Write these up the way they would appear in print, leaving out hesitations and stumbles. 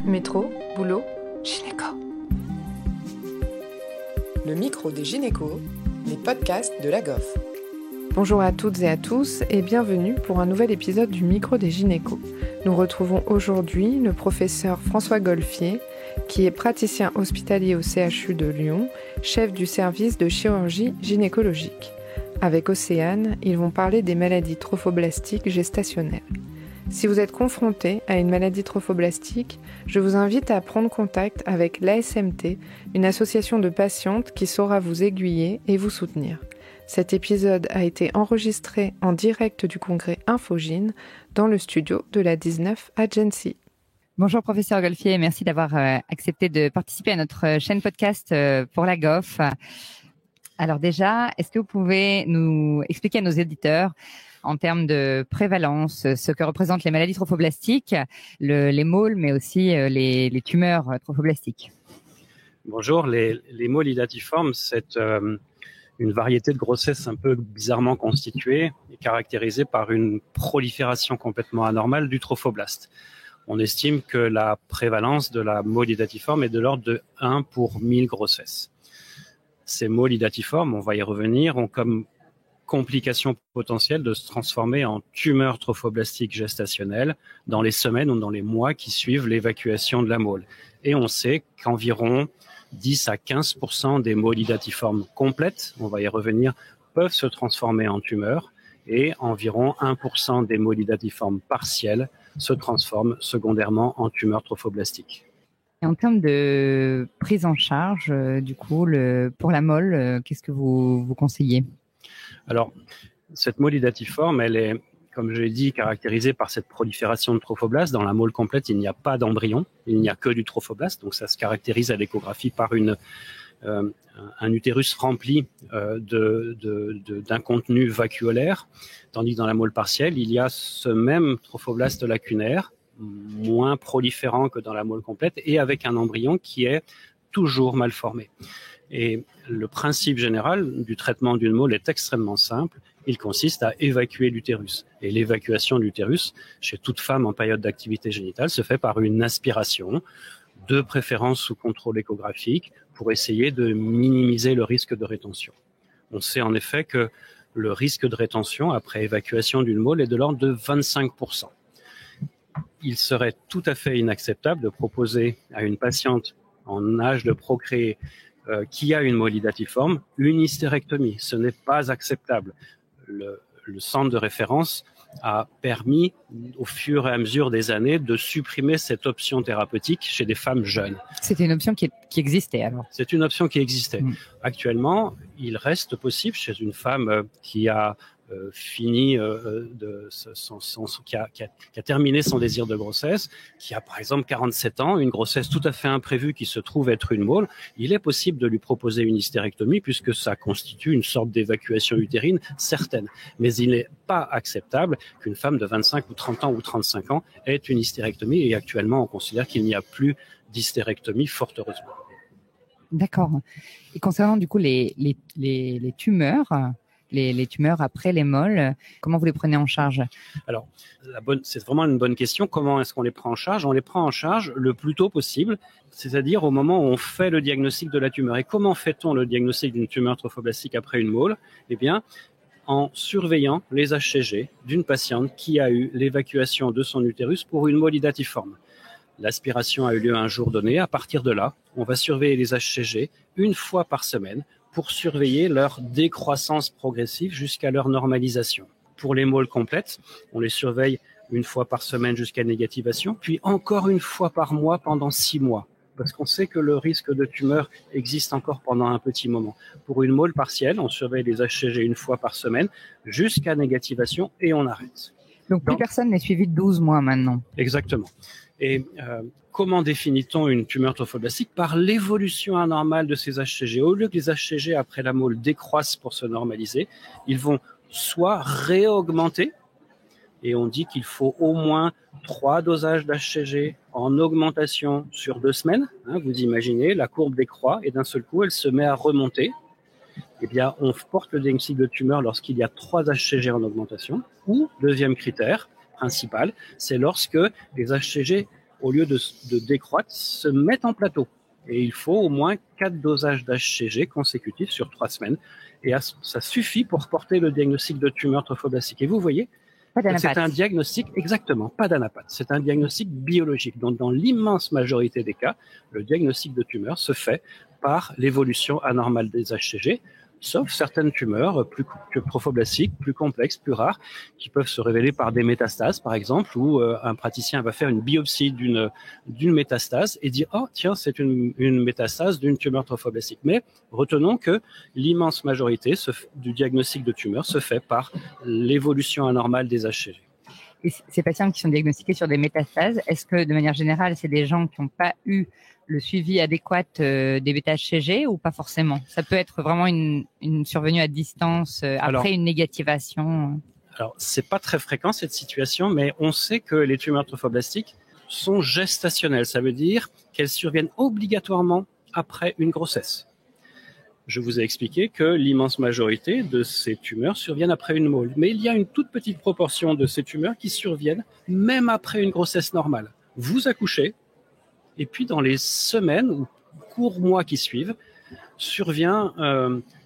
Métro, boulot, gynéco. Le micro des gynécos, les podcasts de la GOF. Bonjour à toutes et à tous et bienvenue pour un nouvel épisode du micro des gynécos. Nous retrouvons aujourd'hui le professeur François Golfier, qui est praticien hospitalier au CHU de Lyon, chef du service de chirurgie gynécologique. Avec Océane, ils vont parler des maladies trophoblastiques gestationnelles. Si vous êtes confronté à une maladie trophoblastique, je vous invite à prendre contact avec l'ASMT, une association de patientes qui saura vous aiguiller et vous soutenir. Cet épisode a été enregistré en direct du congrès Infogyn dans le studio de la 19 Agency. Bonjour professeur Golfier, merci d'avoir accepté de participer à notre chaîne podcast pour la GOF. Alors déjà, est-ce que vous pouvez nous expliquer à nos éditeurs en termes de prévalence, ce que représentent les maladies trophoblastiques, les môles, mais aussi les tumeurs trophoblastiques? Bonjour, les môles idatiformes, c'est une variété de grossesse un peu bizarrement constituée et caractérisée par une prolifération complètement anormale du trophoblaste. On estime que la prévalence de la môle idatiforme est de l'ordre de 1 pour 1000 grossesses. Ces môles idatiformes, on va y revenir, ont comme complication potentielle de se transformer en tumeur trophoblastique gestationnelle dans les semaines ou dans les mois qui suivent l'évacuation de la môle. Et on sait qu'environ 10 à 15% des môles idatiformes complètes, on va y revenir, peuvent se transformer en tumeur et environ 1% des môles idatiformes partiels se transforment secondairement en tumeur trophoblastique. Et en termes de prise en charge, du coup, pour la môle, qu'est-ce que vous conseillez? Alors, cette môle idatiforme, elle est, comme je l'ai dit, caractérisée par cette prolifération de trophoblastes. Dans la môle complète, il n'y a pas d'embryon, il n'y a que du trophoblaste, donc ça se caractérise à l'échographie par un utérus rempli d'un contenu vacuolaire, tandis que dans la môle partielle, il y a ce même trophoblaste lacunaire, moins proliférant que dans la môle complète, et avec un embryon qui est toujours mal formé. Et le principe général du traitement d'une môle est extrêmement simple. Il consiste à évacuer l'utérus. Et l'évacuation de l'utérus, chez toute femme en période d'activité génitale, se fait par une aspiration, de préférence sous contrôle échographique, pour essayer de minimiser le risque de rétention. On sait en effet que le risque de rétention après évacuation d'une môle est de l'ordre de 25%. Il serait tout à fait inacceptable de proposer à une patiente en âge de procréer qui a une môle idatiforme une hystérectomie. Ce n'est pas acceptable. Le centre de référence a permis, au fur et à mesure des années, de supprimer cette option thérapeutique chez des femmes jeunes. C'était une option qui existait alors? C'est une option qui existait. Actuellement, il reste possible chez une femme qui a fini qui a terminé son désir de grossesse, qui a par exemple 47 ans, une grossesse tout à fait imprévue qui se trouve être une môle, il est possible de lui proposer une hystérectomie puisque ça constitue une sorte d'évacuation utérine certaine. Mais il n'est pas acceptable qu'une femme de 25 ou 30 ans ou 35 ans ait une hystérectomie et actuellement on considère qu'il n'y a plus d'hystérectomie, fort heureusement. D'accord. Et concernant du coup les tumeurs, les tumeurs après les môles, comment vous les prenez en charge? Alors, c'est vraiment une bonne question. Comment est-ce qu'on les prend en charge? On les prend en charge le plus tôt possible, c'est-à-dire au moment où on fait le diagnostic de la tumeur. Et comment fait-on le diagnostic d'une tumeur trophoblastique après une môle? Eh bien, en surveillant les HCG d'une patiente qui a eu l'évacuation de son utérus pour une môle idatiforme. L'aspiration a eu lieu un jour donné. À partir de là, on va surveiller les HCG une fois par semaine pour surveiller leur décroissance progressive jusqu'à leur normalisation. Pour les môles complètes, on les surveille une fois par semaine jusqu'à négativation, puis encore une fois par mois pendant 6 mois, parce qu'on sait que le risque de tumeur existe encore pendant un petit moment. Pour une môle partielle, on surveille les HCG une fois par semaine jusqu'à négativation et on arrête. Donc plus personne n'est suivi de 12 mois maintenant. Exactement. Et comment définit-on une tumeur trophoblastique? Par l'évolution anormale de ces HCG. Au lieu que les HCG après la môle décroissent pour se normaliser, ils vont soit réaugmenter, et on dit qu'il faut au moins 3 dosages d'HCG en augmentation sur 2 semaines. Vous imaginez, la courbe décroît et d'un seul coup, elle se met à remonter. Eh bien, on porte le diagnostic de tumeur lorsqu'il y a 3 HCG en augmentation. Ou, deuxième critère, principale, c'est lorsque les HCG, au lieu de décroître, se mettent en plateau. Et il faut au moins 4 dosages d'HCG consécutifs sur 3 semaines. Et ça suffit pour porter le diagnostic de tumeur trophoblastique. Et vous voyez, c'est un diagnostic, exactement, pas d'anapathe. C'est un diagnostic biologique. Donc, dans l'immense majorité des cas, le diagnostic de tumeur se fait par l'évolution anormale des HCG, sauf certaines tumeurs plus trophoblastiques, plus complexes, plus rares, qui peuvent se révéler par des métastases, par exemple, où un praticien va faire une biopsie d'une métastase et dire « Oh, tiens, c'est une métastase d'une tumeur trophoblastique ». Mais retenons que l'immense majorité du diagnostic de tumeur se fait par l'évolution anormale des HCG. Et ces patients qui sont diagnostiqués sur des métastases, est-ce que de manière générale, c'est des gens qui n'ont pas eu le suivi adéquat des bêta-HCG ou pas forcément? Ça peut être vraiment une survenue à distance après une négativation. Alors, c'est pas très fréquent cette situation, mais on sait que les tumeurs trophoblastiques sont gestationnelles. Ça veut dire qu'elles surviennent obligatoirement après une grossesse. Je vous ai expliqué que l'immense majorité de ces tumeurs surviennent après une mole. Mais il y a une toute petite proportion de ces tumeurs qui surviennent même après une grossesse normale. Vous accouchez, et puis dans les semaines ou courts mois qui suivent, survient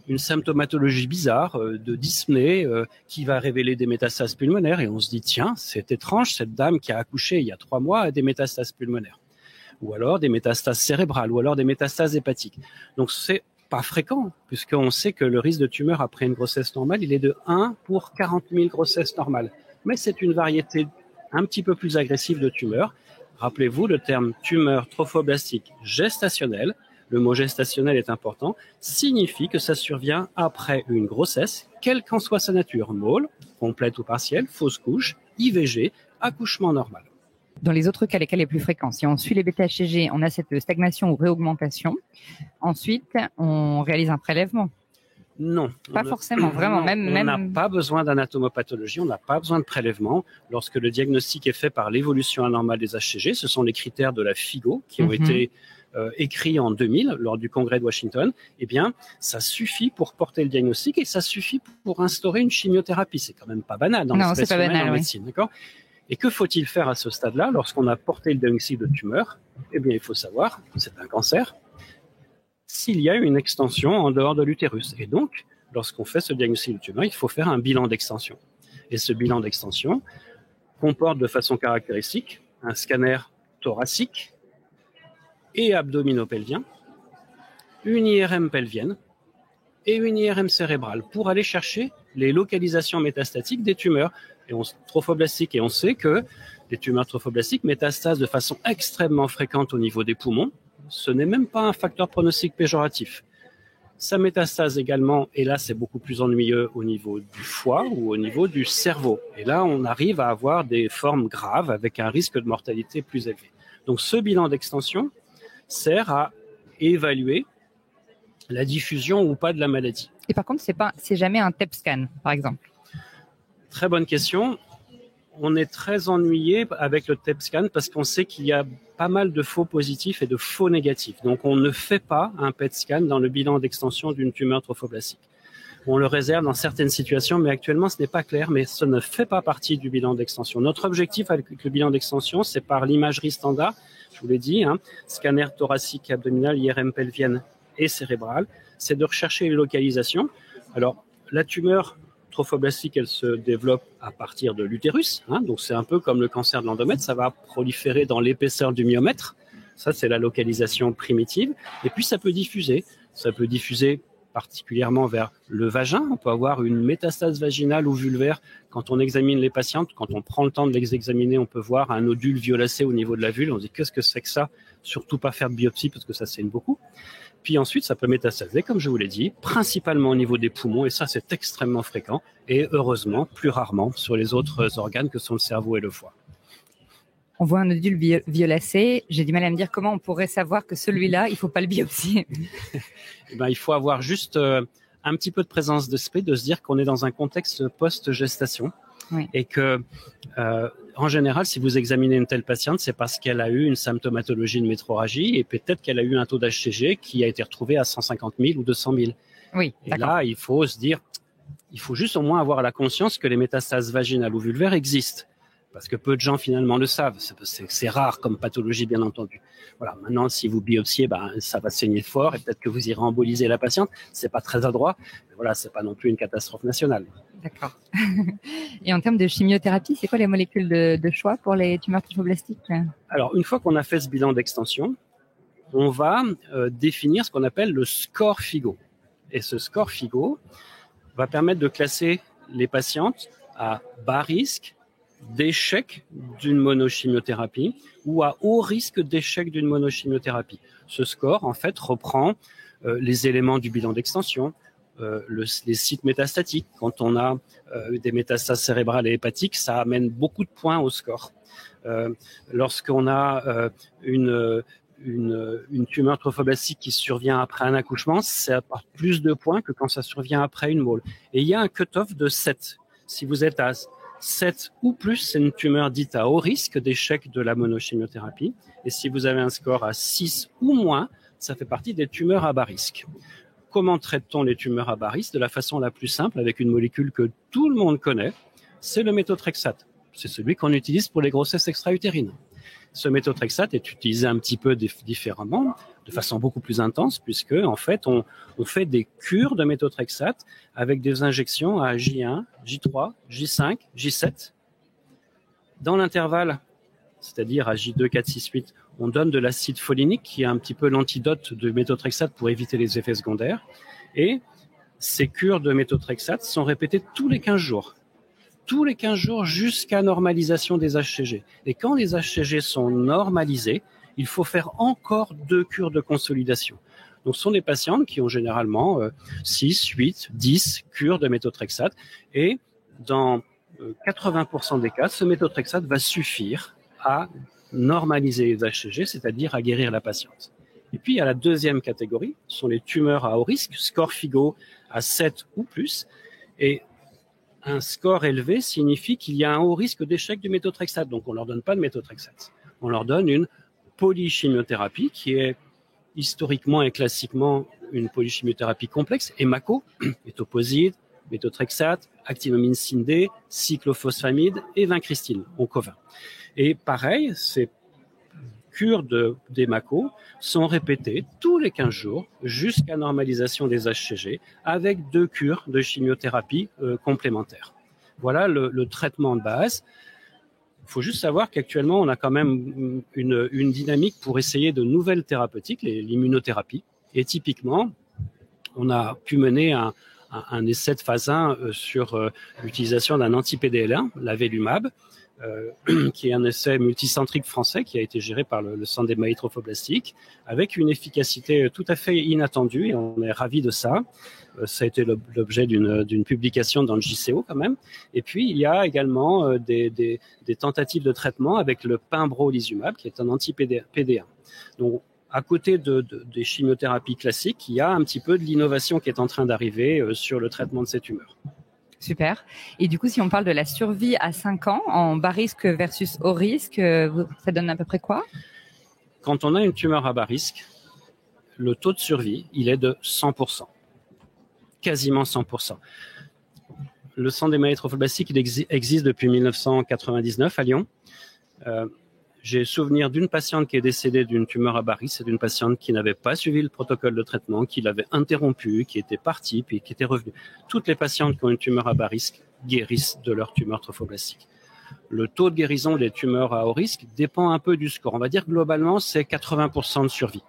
une symptomatologie bizarre de dyspnée qui va révéler des métastases pulmonaires. Et on se dit, tiens, c'est étrange, cette dame qui a accouché il y a 3 mois a des métastases pulmonaires. Ou alors des métastases cérébrales, ou alors des métastases hépatiques. Donc c'est pas fréquent, puisqu'on sait que le risque de tumeur après une grossesse normale, il est de 1 pour 40 000 grossesses normales. Mais c'est une variété un petit peu plus agressive de tumeurs. Rappelez-vous, le terme tumeur trophoblastique gestationnelle, le mot gestationnel est important, signifie que ça survient après une grossesse, quelle qu'en soit sa nature, mole, complète ou partielle, fausse couche, IVG, accouchement normal. Dans les autres cas, lesquels les plus fréquents, si on suit les bêta-HCG, on a cette stagnation ou réaugmentation. Ensuite, on réalise un prélèvement. Non. Pas forcément, vraiment. On n'a pas besoin d'anatomopathologie, on n'a pas besoin de prélèvement. Lorsque le diagnostic est fait par l'évolution anormale des HCG, ce sont les critères de la FIGO qui ont été écrits en 2000 lors du congrès de Washington, eh bien, ça suffit pour porter le diagnostic et ça suffit pour instaurer une chimiothérapie. C'est quand même pas banal dans l'espèce humaine en médecine, d'accord ? Et que faut-il faire à ce stade-là lorsqu'on a porté le diagnostic de tumeur? Eh bien, il faut savoir que c'est un cancer s'il y a une extension en dehors de l'utérus. Et donc, lorsqu'on fait ce diagnostic de tumeur, il faut faire un bilan d'extension. Et ce bilan d'extension comporte de façon caractéristique un scanner thoracique et abdominopelvien, une IRM pelvienne et une IRM cérébrale pour aller chercher les localisations métastatiques des tumeurs trophoblastiques. Et on sait que les tumeurs trophoblastiques métastasent de façon extrêmement fréquente au niveau des poumons. Ce n'est même pas un facteur pronostic péjoratif. Ça métastase également, et là c'est beaucoup plus ennuyeux au niveau du foie ou au niveau du cerveau. Et là on arrive à avoir des formes graves avec un risque de mortalité plus élevé. Donc ce bilan d'extension sert à évaluer la diffusion ou pas de la maladie. Et par contre, c'est jamais un TEP scan, par exemple. Très bonne question. On est très ennuyé avec le TEP scan parce qu'on sait qu'il y a pas mal de faux positifs et de faux négatifs. Donc, on ne fait pas un PET scan dans le bilan d'extension d'une tumeur trophoblastique. On le réserve dans certaines situations, mais actuellement, ce n'est pas clair, mais ce ne fait pas partie du bilan d'extension. Notre objectif avec le bilan d'extension, c'est par l'imagerie standard, je vous l'ai dit, scanner thoracique, abdominal, IRM pelvienne et cérébrale, c'est de rechercher les localisations. Alors, la tumeur trophoblastique, elle se développe à partir de l'utérus, donc c'est un peu comme le cancer de l'endomètre, ça va proliférer dans l'épaisseur du myomètre, ça c'est la localisation primitive, et puis ça peut diffuser particulièrement vers le vagin, on peut avoir une métastase vaginale ou vulvaire quand on examine les patientes, quand on prend le temps de les examiner, on peut voir un nodule violacé au niveau de la vulve, on se dit qu'est-ce que c'est que ça, surtout pas faire de biopsie parce que ça saigne beaucoup. Puis ensuite, ça peut métastaser, comme je vous l'ai dit, principalement au niveau des poumons, et ça, c'est extrêmement fréquent, et heureusement, plus rarement sur les autres organes que sont le cerveau et le foie. On voit un nodule violacé, j'ai du mal à me dire comment on pourrait savoir que celui-là, il ne faut pas le biopsier. Il faut avoir juste un petit peu de présence d'esprit, de se dire qu'on est dans un contexte post-gestation, oui. Et que, en général, si vous examinez une telle patiente, c'est parce qu'elle a eu une symptomatologie de métrorragie et peut-être qu'elle a eu un taux d'HCG qui a été retrouvé à 150 000 ou 200 000. Oui, et là, il faut se dire, il faut juste au moins avoir la conscience que les métastases vaginales ou vulvaires existent. parce que peu de gens finalement le savent. C'est rare comme pathologie, bien entendu. Voilà. Maintenant, si vous biopsiez, ça va saigner fort et peut-être que vous irez emboliser la patiente. C'est pas très adroit. Mais voilà, c'est pas non plus une catastrophe nationale. D'accord. Et en termes de chimiothérapie, c'est quoi les molécules de choix pour les tumeurs trophoblastiques? Alors, une fois qu'on a fait ce bilan d'extension, on va définir ce qu'on appelle le score FIGO. Et ce score FIGO va permettre de classer les patientes à bas risque d'échec d'une monochimiothérapie ou à haut risque d'échec d'une monochimiothérapie. Ce score, en fait, reprend les éléments du bilan d'extension, les sites métastatiques. Quand on a des métastases cérébrales et hépatiques, ça amène beaucoup de points au score. Lorsqu'on a une tumeur trophoblastique qui survient après un accouchement, ça apporte plus de points que quand ça survient après une mole. Et il y a un cut-off de 7. Si vous êtes à 7 ou plus, c'est une tumeur dite à haut risque d'échec de la monochimiothérapie. Et si vous avez un score à 6 ou moins, ça fait partie des tumeurs à bas risque. Comment traite-t-on les tumeurs à bas risque? De la façon la plus simple, avec une molécule que tout le monde connaît, c'est le méthotrexate. C'est celui qu'on utilise pour les grossesses extra-utérines. Ce méthotrexate est utilisé un petit peu différemment, de façon beaucoup plus intense, puisque en fait, on fait des cures de méthotrexate avec des injections à J1, J3, J5, J7. Dans l'intervalle, c'est-à-dire à J2, 4, 6, 8, on donne de l'acide folinique, qui est un petit peu l'antidote de méthotrexate pour éviter les effets secondaires. Et ces cures de méthotrexate sont répétées tous les 15 jours. Tous les 15 jours jusqu'à normalisation des HCG. Et quand les HCG sont normalisés, il faut faire encore 2 cures de consolidation. Donc, ce sont des patientes qui ont généralement 6, 8, 10 cures de méthotrexate. Et dans 80% des cas, ce méthotrexate va suffire à normaliser les HCG, c'est-à-dire à guérir la patiente. Et puis, il y a la deuxième catégorie, ce sont les tumeurs à haut risque, score FIGO à 7 ou plus. Et un score élevé signifie qu'il y a un haut risque d'échec du méthotrexate. Donc, on ne leur donne pas de méthotrexate. On leur donne une polychimiothérapie qui est historiquement et classiquement une polychimiothérapie complexe, EMACO, étoposide, méthotrexate, actinomycine D, cyclophosphamide et vincristine, Oncovin. Et pareil, ces cures d'EMACO sont répétées tous les 15 jours jusqu'à normalisation des HCG avec 2 cures de chimiothérapie complémentaires. Voilà le traitement de base. Il faut juste savoir qu'actuellement, on a quand même une dynamique pour essayer de nouvelles thérapeutiques, l'immunothérapie. Et typiquement, on a pu mener un essai de phase 1 sur l'utilisation d'un anti-PDL1, l'avelumab, qui est un essai multicentrique français qui a été géré par le Centre des maladies trophoblastiques, avec une efficacité tout à fait inattendue, et on est ravis de ça. Ça a été l'objet d'une publication dans le JCO quand même. Et puis, il y a également des tentatives de traitement avec le pembrolizumab, qui est un anti-PD1. Donc, à côté des chimiothérapies classiques, il y a un petit peu de l'innovation qui est en train d'arriver sur le traitement de ces tumeurs. Super. Et du coup, si on parle de la survie à 5 ans, en bas risque versus haut risque, ça donne à peu près quoi? Quand on a une tumeur à bas risque, le taux de survie, il est de 100%. Quasiment 100%. Le Centre des maladies trophoblastiques, il existe depuis 1999 à Lyon. J'ai souvenir d'une patiente qui est décédée d'une tumeur à bas risque, c'est d'une patiente qui n'avait pas suivi le protocole de traitement, qui l'avait interrompu, qui était partie, puis qui était revenue. Toutes les patientes qui ont une tumeur à bas risque guérissent de leur tumeur trophoblastique. Le taux de guérison des tumeurs à haut risque dépend un peu du score. On va dire globalement, c'est 80% de survie.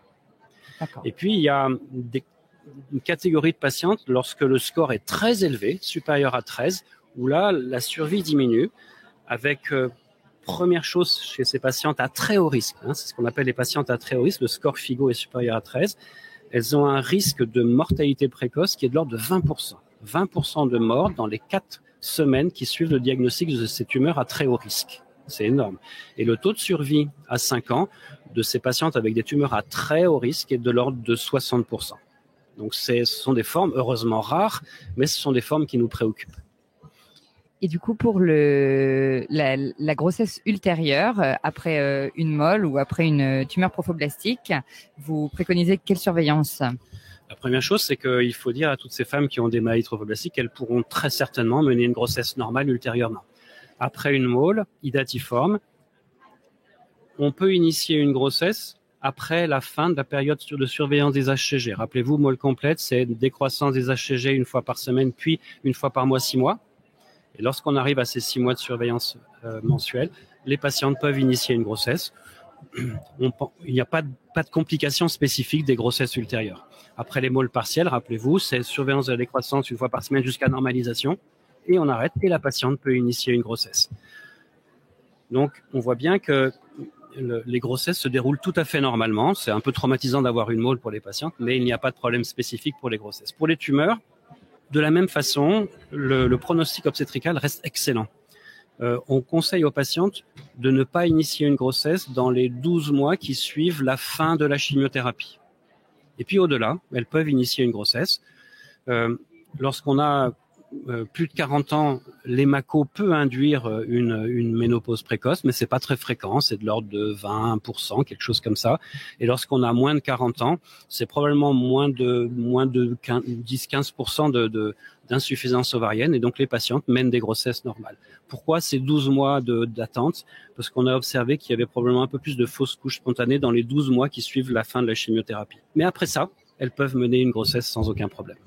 D'accord. Et puis, il y a une catégorie de patientes, lorsque le score est très élevé, supérieur à 13, où là, la survie diminue avec... Première chose chez ces patientes à très haut risque, c'est ce qu'on appelle les patientes à très haut risque, le score FIGO est supérieur à 13, elles ont un risque de mortalité précoce qui est de l'ordre de 20%. 20% de mort dans les 4 semaines qui suivent le diagnostic de ces tumeurs à très haut risque. C'est énorme. Et le taux de survie à 5 ans de ces patientes avec des tumeurs à très haut risque est de l'ordre de 60%. Donc ce sont des formes heureusement rares, mais ce sont des formes qui nous préoccupent. Et du coup, pour la grossesse ultérieure, après une mole ou après une tumeur trophoblastique, vous préconisez quelle surveillance? La première chose, c'est qu'il faut dire à toutes ces femmes qui ont des maladies trophoblastiques qu'elles pourront très certainement mener une grossesse normale ultérieurement. après une môle idatiforme, on peut initier une grossesse après la fin de la période de surveillance des HCG. Rappelez-vous, môle complète, c'est une décroissance des HCG une fois par semaine, puis une fois par mois, 6 mois. Et lorsqu'on arrive à ces 6 mois de surveillance mensuelle, les patientes peuvent initier une grossesse. Il n'y a pas de complications spécifiques des grossesses ultérieures. Après les môles partielles, rappelez-vous, c'est surveillance de la décroissance une fois par semaine jusqu'à normalisation, et on arrête, et la patiente peut initier une grossesse. Donc, on voit bien que les grossesses se déroulent tout à fait normalement. C'est un peu traumatisant d'avoir une môle pour les patientes, mais il n'y a pas de problème spécifique pour les grossesses. Pour les tumeurs, de la même façon, le pronostic obstétrical reste excellent. On conseille aux patientes de ne pas initier une grossesse dans les 12 mois qui suivent la fin de la chimiothérapie. Et puis au-delà, elles peuvent initier une grossesse. Lorsqu'on a plus de 40 ans, l'hémaco peut induire une ménopause précoce, mais c'est pas très fréquent, c'est de l'ordre de 20%, quelque chose comme ça. Et lorsqu'on a moins de 40 ans, c'est probablement moins de 10-15% d'insuffisance ovarienne, et donc les patientes mènent des grossesses normales. Pourquoi ces 12 mois d'attente? Parce qu'on a observé qu'il y avait probablement un peu plus de fausses couches spontanées dans les 12 mois qui suivent la fin de la chimiothérapie. Mais après ça, elles peuvent mener une grossesse sans aucun problème.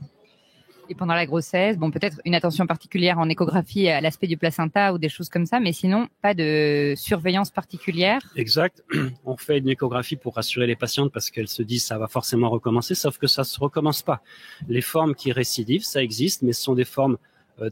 Et pendant la grossesse, bon, peut-être une attention particulière en échographie à l'aspect du placenta ou des choses comme ça, mais sinon, pas de surveillance particulière. Exact. On fait une échographie pour rassurer les patientes parce qu'elles se disent ça va forcément recommencer, sauf que ça se recommence pas. Les formes qui récidivent, ça existe, mais ce sont des formes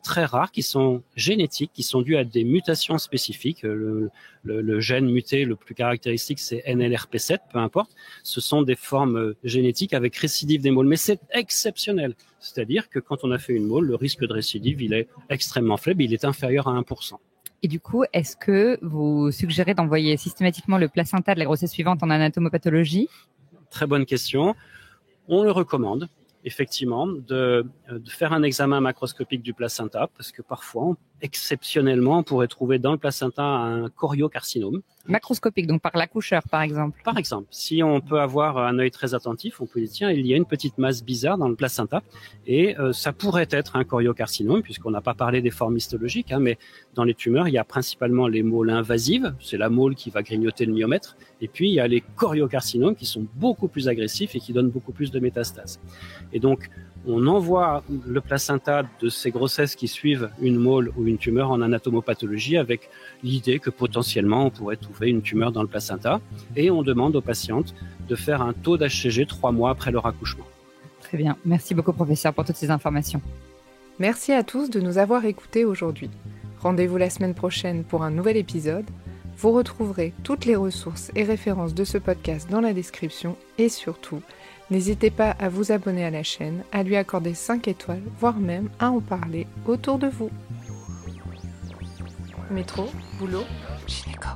très rares qui sont génétiques, qui sont dues à des mutations spécifiques. Le gène muté le plus caractéristique, c'est NLRP7, peu importe. Ce sont des formes génétiques avec récidive des môles, mais c'est exceptionnel. C'est-à-dire que quand on a fait une môle, le risque de récidive, il est extrêmement faible, il est inférieur à 1%. Et du coup, est-ce que vous suggérez d'envoyer systématiquement le placenta de la grossesse suivante en anatomopathologie? Très bonne question. On le recommande, effectivement, de faire un examen macroscopique du placenta, parce que parfois, exceptionnellement, on pourrait trouver dans le placenta un choriocarcinome. Macroscopique, donc par l'accoucheur, par exemple. Par exemple, si on peut avoir un œil très attentif, on peut dire, tiens, il y a une petite masse bizarre dans le placenta, et ça pourrait être un choriocarcinome, puisqu'on n'a pas parlé des formes histologiques, mais dans les tumeurs, il y a principalement les môles invasives, c'est la môle qui va grignoter le myomètre, et puis il y a les choriocarcinomes qui sont beaucoup plus agressifs et qui donnent beaucoup plus de métastases. Et donc, on envoie le placenta de ces grossesses qui suivent une môle ou une tumeur en anatomopathologie avec l'idée que potentiellement on pourrait trouver une tumeur dans le placenta, et on demande aux patientes de faire un taux d'HCG 3 mois après leur accouchement. Très bien. Merci beaucoup, professeur, pour toutes ces informations. Merci à tous de nous avoir écoutés aujourd'hui. Rendez-vous la semaine prochaine pour un nouvel épisode. Vous retrouverez toutes les ressources et références de ce podcast dans la description, et surtout, n'hésitez pas à vous abonner à la chaîne, à lui accorder 5 étoiles, voire même à en parler autour de vous. Métro, boulot, gynéco.